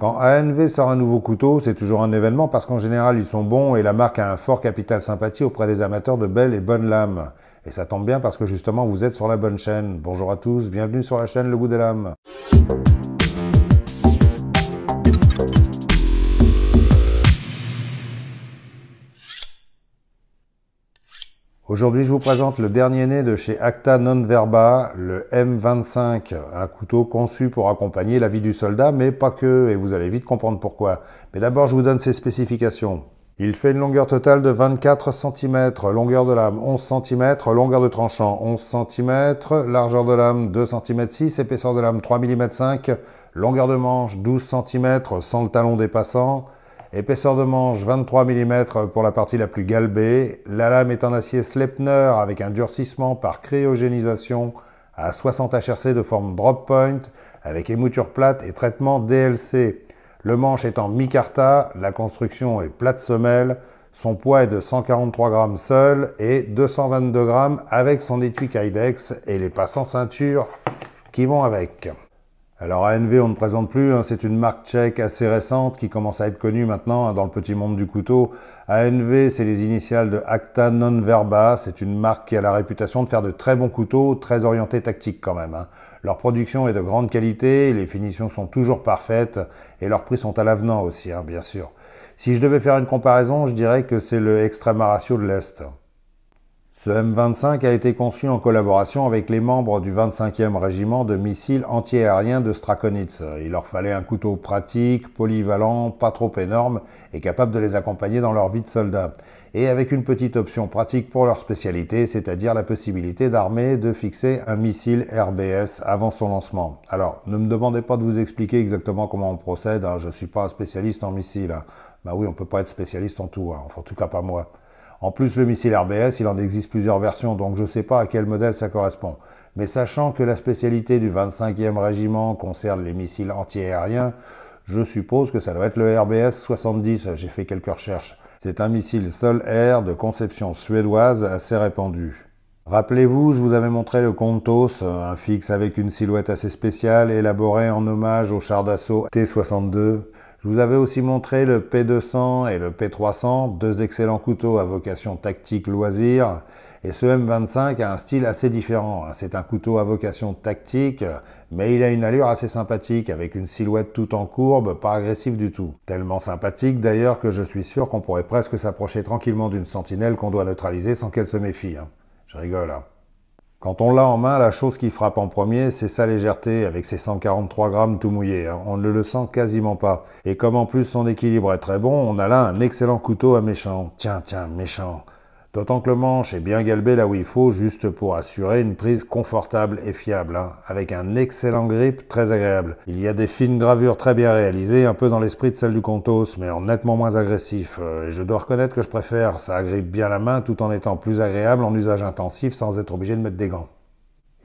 Quand ANV sort un nouveau couteau, c'est toujours un événement parce qu'en général ils sont bons et la marque a un fort capital sympathie auprès des amateurs de belles et bonnes lames. Et ça tombe bien parce que justement vous êtes sur la bonne chaîne. Bonjour à tous, bienvenue sur la chaîne Le Goût des Lames. Aujourd'hui, je vous présente le dernier né de chez Acta Non Verba, le M25, un couteau conçu pour accompagner la vie du soldat, mais pas que, et vous allez vite comprendre pourquoi. Mais d'abord, je vous donne ses spécifications. Il fait une longueur totale de 24 cm, longueur de lame 11 cm, longueur de tranchant 11 cm, largeur de lame 2 cm 6, épaisseur de lame 3 mm 5, longueur de manche 12 cm sans le talon dépassant, épaisseur de manche 23 mm pour la partie la plus galbée. La lame est en acier Sleipner avec un durcissement par cryogénisation à 60 HRC de forme drop point avec émouture plate et traitement DLC. Le manche est en micarta, la construction est plate semelle, son poids est de 143 grammes seul et 222 grammes avec son étui Kydex et les passants ceinture qui vont avec. Alors ANV, on ne présente plus, c'est une marque tchèque assez récente qui commence à être connue maintenant dans le petit monde du couteau. ANV, c'est les initiales de Acta Non Verba, c'est une marque qui a la réputation de faire de très bons couteaux, très orientés tactiques quand même. Leur production est de grande qualité, les finitions sont toujours parfaites et leurs prix sont à l'avenant aussi, bien sûr. Si je devais faire une comparaison, je dirais que c'est le Extrema Ratio de l'Est. Ce M25 a été conçu en collaboration avec les membres du 25e régiment de missiles anti-aériens de Strakonitz. Il leur fallait un couteau pratique, polyvalent, pas trop énorme et capable de les accompagner dans leur vie de soldat. Et avec une petite option pratique pour leur spécialité, c'est-à-dire la possibilité d'armer de fixer un missile RBS avant son lancement. Alors, ne me demandez pas de vous expliquer exactement comment on procède, je ne suis pas un spécialiste en missiles. Bah oui, on ne peut pas être spécialiste en tout, enfin en tout cas pas moi. En plus, le missile RBS, il en existe plusieurs versions, donc je ne sais pas à quel modèle ça correspond. Mais sachant que la spécialité du 25e régiment concerne les missiles anti-aériens, je suppose que ça doit être le RBS 70, j'ai fait quelques recherches. C'est un missile sol-air de conception suédoise assez répandu. Rappelez-vous, je vous avais montré le Kontos, un fixe avec une silhouette assez spéciale, élaboré en hommage au char d'assaut T-62. Je vous avais aussi montré le P200 et le P300, deux excellents couteaux à vocation tactique loisir. Et ce M25 a un style assez différent. C'est un couteau à vocation tactique, mais il a une allure assez sympathique, avec une silhouette tout en courbe, pas agressive du tout. Tellement sympathique d'ailleurs que je suis sûr qu'on pourrait presque s'approcher tranquillement d'une sentinelle qu'on doit neutraliser sans qu'elle se méfie. Je rigole. Quand on l'a en main, la chose qui frappe en premier, c'est sa légèreté, avec ses 143 grammes tout mouillé. On ne le sent quasiment pas. Et comme en plus son équilibre est très bon, on a là un excellent couteau à méchant. Tiens, méchant. D'autant que le manche est bien galbé là où il faut, juste pour assurer une prise confortable et fiable, avec un excellent grip très agréable. Il y a des fines gravures très bien réalisées, un peu dans l'esprit de celle du Kontos, mais en nettement moins agressif. Et je dois reconnaître que je préfère, ça agrippe bien la main tout en étant plus agréable en usage intensif sans être obligé de mettre des gants.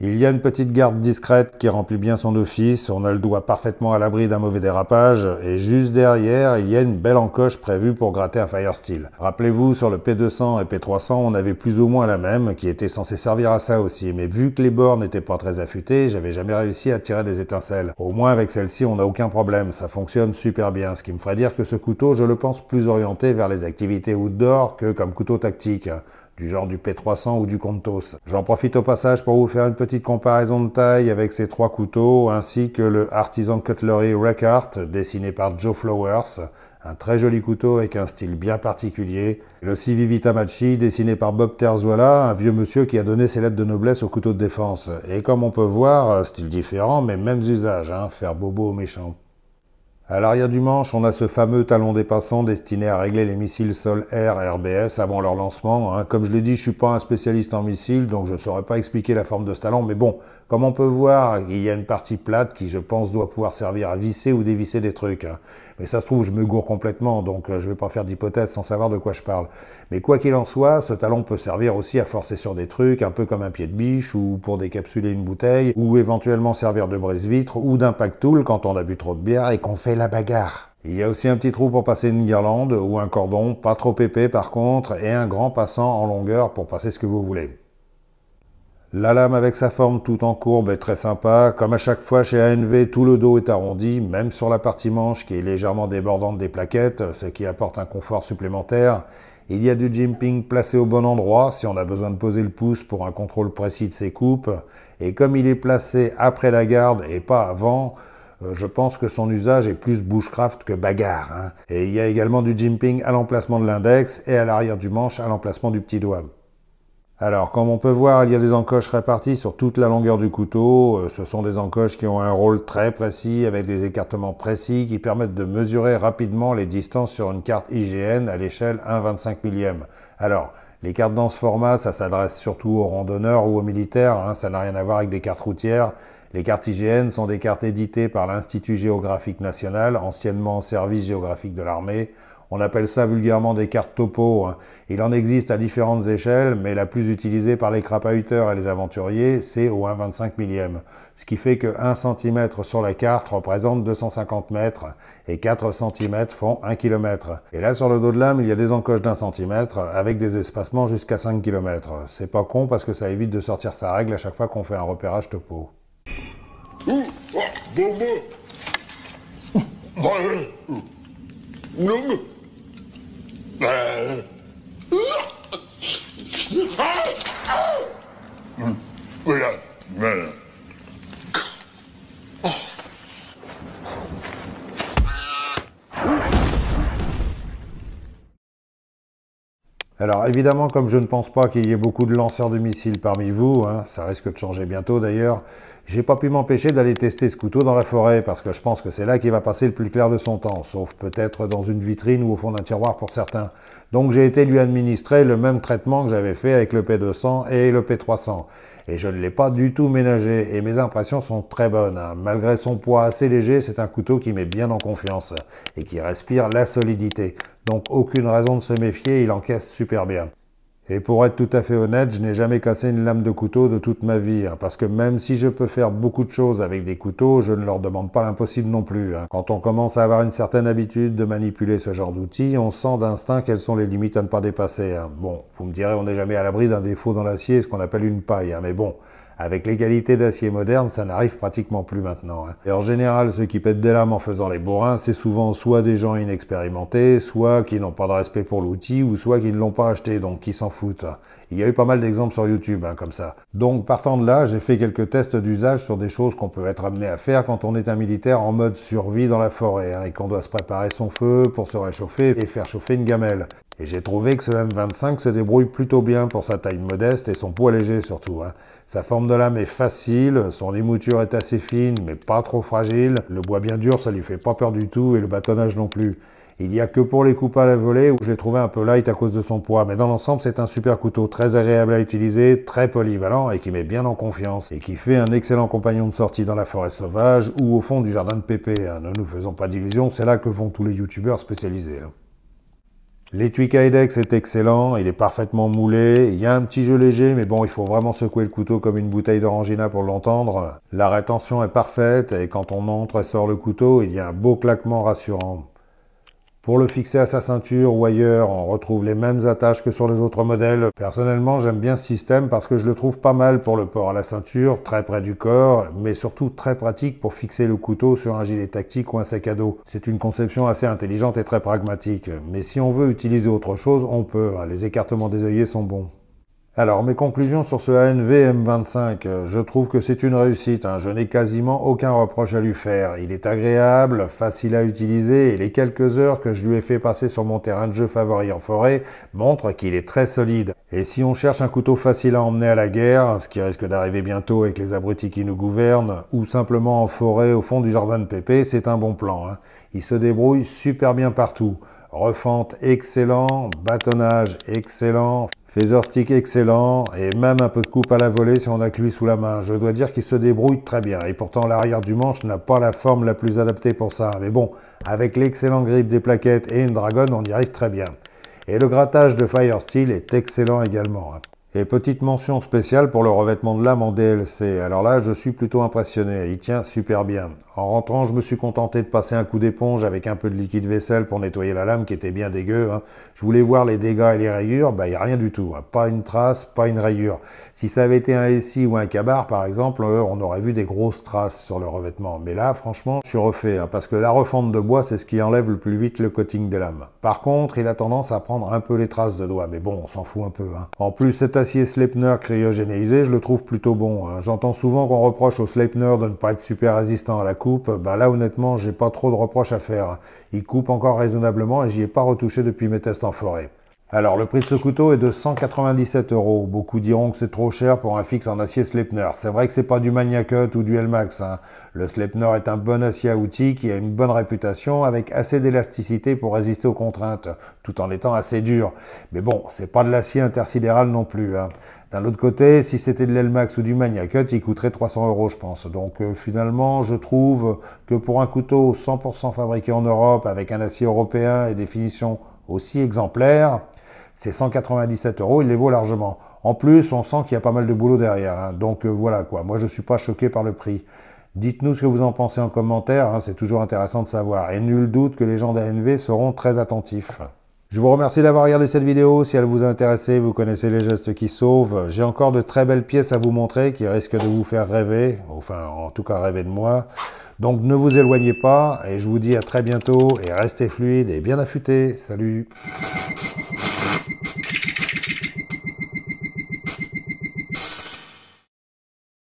Il y a une petite garde discrète qui remplit bien son office, on a le doigt parfaitement à l'abri d'un mauvais dérapage, et juste derrière, il y a une belle encoche prévue pour gratter un Firesteel. Rappelez-vous, sur le P200 et P300, on avait plus ou moins la même, qui était censée servir à ça aussi, mais vu que les bords n'étaient pas très affûtés, j'avais jamais réussi à tirer des étincelles. Au moins avec celle-ci, on n'a aucun problème, ça fonctionne super bien, ce qui me ferait dire que ce couteau, je le pense plus orienté vers les activités outdoor que comme couteau tactique, du genre du P300 ou du Kontos. J'en profite au passage pour vous faire une petite comparaison de taille avec ces trois couteaux, ainsi que le Artisan Cutlery Reckart, dessiné par Joe Flowers, un très joli couteau avec un style bien particulier. Le Civi Tamachi, dessiné par Bob Terzuola, un vieux monsieur qui a donné ses lettres de noblesse au couteau de défense. Et comme on peut voir, style différent, mais mêmes usages, faire bobo aux méchants. À l'arrière du manche, on a ce fameux talon dépassant destiné à régler les missiles sol-air RBS avant leur lancement. Comme je l'ai dit, je suis pas un spécialiste en missiles, donc je ne saurais pas expliquer la forme de ce talon. Mais bon, comme on peut voir, il y a une partie plate qui, je pense, doit pouvoir servir à visser ou dévisser des trucs. Mais ça se trouve, je me gourre complètement, donc je ne vais pas faire d'hypothèse sans savoir de quoi je parle. Mais quoi qu'il en soit, ce talon peut servir aussi à forcer sur des trucs, un peu comme un pied de biche, ou pour décapsuler une bouteille, ou éventuellement servir de brise-vitre, ou d'impact tool quand on a bu trop de bière et qu'on fait la bagarre. Il y a aussi un petit trou pour passer une guirlande, ou un cordon, pas trop épais par contre, et un grand passant en longueur pour passer ce que vous voulez. La lame avec sa forme tout en courbe est très sympa. Comme à chaque fois chez ANV, tout le dos est arrondi, même sur la partie manche qui est légèrement débordante des plaquettes, ce qui apporte un confort supplémentaire. Il y a du jimping placé au bon endroit si on a besoin de poser le pouce pour un contrôle précis de ses coupes. Et comme il est placé après la garde et pas avant, je pense que son usage est plus bushcraft que bagarre, hein. Et il y a également du jimping à l'emplacement de l'index et à l'arrière du manche à l'emplacement du petit doigt. Alors, comme on peut voir, il y a des encoches réparties sur toute la longueur du couteau. Ce sont des encoches qui ont un rôle très précis, avec des écartements précis qui permettent de mesurer rapidement les distances sur une carte IGN à l'échelle 1/25 millième. Alors, les cartes dans ce format, ça s'adresse surtout aux randonneurs ou aux militaires, hein, ça n'a rien à voir avec des cartes routières. Les cartes IGN sont des cartes éditées par l'Institut géographique national, anciennement Service géographique de l'armée. On appelle ça vulgairement des cartes topo, hein. Il en existe à différentes échelles, mais la plus utilisée par les crapahuteurs et les aventuriers, c'est au 1/25 millième. Ce qui fait que 1 cm sur la carte représente 250 mètres et 4 cm font 1 km. Et là, sur le dos de lame, il y a des encoches d'1 cm avec des espacements jusqu'à 5 km. C'est pas con parce que ça évite de sortir sa règle à chaque fois qu'on fait un repérage topo. Alors évidemment, comme je ne pense pas qu'il y ait beaucoup de lanceurs de missiles parmi vous, hein, ça risque de changer bientôt d'ailleurs, j'ai pas pu m'empêcher d'aller tester ce couteau dans la forêt, parce que je pense que c'est là qu'il va passer le plus clair de son temps, sauf peut-être dans une vitrine ou au fond d'un tiroir pour certains. Donc j'ai été lui administrer le même traitement que j'avais fait avec le P200 et le P300. Et je ne l'ai pas du tout ménagé, et mes impressions sont très bonnes, hein. Malgré son poids assez léger, c'est un couteau qui met bien en confiance, et qui respire la solidité. Donc aucune raison de se méfier, il encaisse super bien. Et pour être tout à fait honnête, je n'ai jamais cassé une lame de couteau de toute ma vie, hein, parce que même si je peux faire beaucoup de choses avec des couteaux, je ne leur demande pas l'impossible non plus, hein. Quand on commence à avoir une certaine habitude de manipuler ce genre d'outils, on sent d'instinct quelles sont les limites à ne pas dépasser, hein. Bon, vous me direz, on n'est jamais à l'abri d'un défaut dans l'acier, ce qu'on appelle une paille, hein, mais bon, avec les qualités d'acier moderne, ça n'arrive pratiquement plus maintenant, hein. Et en général, ceux qui pètent des lames en faisant les bourrins, c'est souvent soit des gens inexpérimentés, soit qui n'ont pas de respect pour l'outil, ou soit qui ne l'ont pas acheté, donc qui s'en foutent. Il y a eu pas mal d'exemples sur YouTube, hein, comme ça. Donc, partant de là, j'ai fait quelques tests d'usage sur des choses qu'on peut être amené à faire quand on est un militaire en mode survie dans la forêt, hein, et qu'on doit se préparer son feu pour se réchauffer et faire chauffer une gamelle. Et j'ai trouvé que ce M25 se débrouille plutôt bien pour sa taille modeste et son poids léger surtout, hein. Sa forme de lame est facile, son émouture est assez fine mais pas trop fragile, le bois bien dur ça lui fait pas peur du tout et le bâtonnage non plus. Il n'y a que pour les coupes à la volée où je l'ai trouvé un peu light à cause de son poids, mais dans l'ensemble c'est un super couteau très agréable à utiliser, très polyvalent et qui met bien en confiance et qui fait un excellent compagnon de sortie dans la forêt sauvage ou au fond du jardin de Pépé, hein. Ne nous faisons pas d'illusions, c'est là que vont tous les youtubeurs spécialisés, hein. L'étui Kydex est excellent, il est parfaitement moulé, il y a un petit jeu léger, mais bon, il faut vraiment secouer le couteau comme une bouteille d'orangina pour l'entendre. La rétention est parfaite, et quand on entre et sort le couteau, il y a un beau claquement rassurant. Pour le fixer à sa ceinture ou ailleurs, on retrouve les mêmes attaches que sur les autres modèles. Personnellement, j'aime bien ce système parce que je le trouve pas mal pour le port à la ceinture, très près du corps, mais surtout très pratique pour fixer le couteau sur un gilet tactique ou un sac à dos. C'est une conception assez intelligente et très pragmatique. Mais si on veut utiliser autre chose, on peut. Les écartements des œillets sont bons. Alors, mes conclusions sur ce ANV M25, je trouve que c'est une réussite, hein. Je n'ai quasiment aucun reproche à lui faire. Il est agréable, facile à utiliser et les quelques heures que je lui ai fait passer sur mon terrain de jeu favori en forêt montrent qu'il est très solide. Et si on cherche un couteau facile à emmener à la guerre, ce qui risque d'arriver bientôt avec les abrutis qui nous gouvernent, ou simplement en forêt au fond du jardin de Pépé, c'est un bon plan, hein. Il se débrouille super bien partout. Refente excellent, bâtonnage excellent, phaser stick excellent et même un peu de coupe à la volée si on a que lui sous la main. Je dois dire qu'il se débrouille très bien et pourtant l'arrière du manche n'a pas la forme la plus adaptée pour ça. Mais bon, avec l'excellent grip des plaquettes et une dragonne, on y arrive très bien. Et le grattage de Firesteel est excellent également, hein. Et petite mention spéciale pour le revêtement de lame en DLC. Alors là, je suis plutôt impressionné. Il tient super bien. En rentrant, je me suis contenté de passer un coup d'éponge avec un peu de liquide vaisselle pour nettoyer la lame qui était bien dégueu. Hein. Je voulais voir les dégâts et les rayures, il n'y a rien du tout. Hein. Pas une trace, pas une rayure. Si ça avait été un SI ou un Kabar, par exemple, on aurait vu des grosses traces sur le revêtement. Mais là, franchement, je suis refait. Hein, parce que la refonte de bois, c'est ce qui enlève le plus vite le coating des lames. Par contre, il a tendance à prendre un peu les traces de doigts. Mais bon, on s'en fout un peu. Hein. En plus, cet acier Sleipner cryogénisé, je le trouve plutôt bon. Hein. J'entends souvent qu'on reproche au Sleipner de ne pas être super résistant à la coupe. Là, honnêtement, j'ai pas trop de reproches à faire. Il coupe encore raisonnablement et j'y ai pas retouché depuis mes tests en forêt. Alors, le prix de ce couteau est de 197 €. Beaucoup diront que c'est trop cher pour un fixe en acier Sleipner. C'est vrai que c'est pas du Magnacut ou du Elmax. Hein. Le Sleipner est un bon acier à outils qui a une bonne réputation avec assez d'élasticité pour résister aux contraintes, tout en étant assez dur. Mais bon, c'est pas de l'acier intersidéral non plus. Hein. D'un autre côté, si c'était de l'Elmax ou du Magnacut, il coûterait 300 € je pense. Donc finalement, je trouve que pour un couteau 100% fabriqué en Europe, avec un acier européen et des finitions aussi exemplaires, ces 197 €, il les vaut largement. En plus, on sent qu'il y a pas mal de boulot derrière. Hein. Donc voilà quoi, moi je suis pas choqué par le prix. Dites-nous ce que vous en pensez en commentaire, hein, c'est toujours intéressant de savoir. Et nul doute que les gens d'ANV seront très attentifs. Je vous remercie d'avoir regardé cette vidéo. Si elle vous a intéressé, vous connaissez les gestes qui sauvent. J'ai encore de très belles pièces à vous montrer qui risquent de vous faire rêver. Enfin, en tout cas, rêver de moi. Donc, ne vous éloignez pas et je vous dis à très bientôt et restez fluide et bien affûtés. Salut!